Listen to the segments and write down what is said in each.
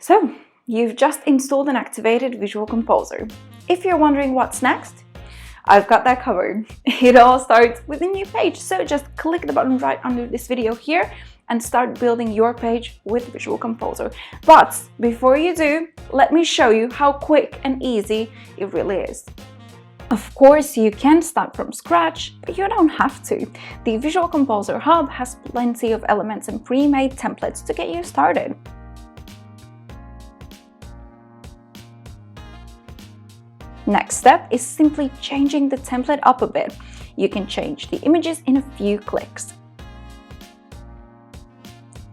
So, you've just installed and activated Visual Composer. If you're wondering what's next, I've got that covered. It all starts with a new page, so just click the button right under this video here and start building your page with Visual Composer. But before you do, let me show you how quick and easy it really is. Of course, you can start from scratch, but you don't have to. The Visual Composer Hub has plenty of elements and pre-made templates to get you started. Next step is simply changing the template up a bit. You can change the images in a few clicks.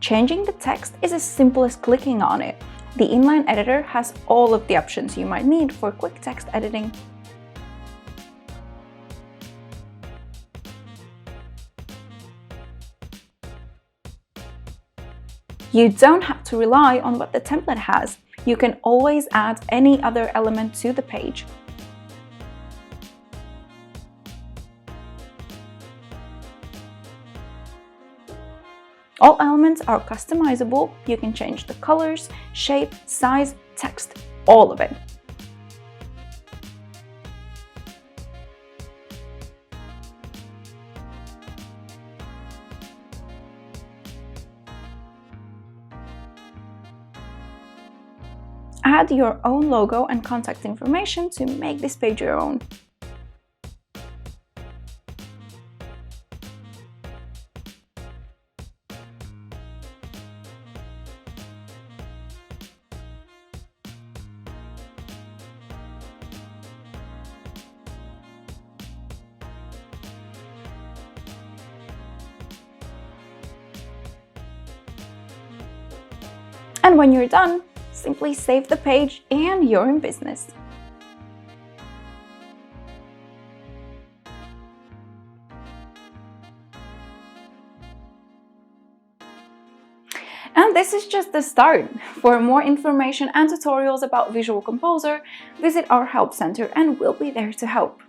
Changing the text is as simple as clicking on it. The inline editor has all of the options you might need for quick text editing. You don't have to rely on what the template has. You can always add any other element to the page. All elements are customizable. You can change the colors, shape, size, text, all of it. Add your own logo and contact information to make this page your own. And when you're done, simply save the page and you're in business. And this is just the start. For more information and tutorials about Visual Composer, visit our Help Center and we'll be there to help.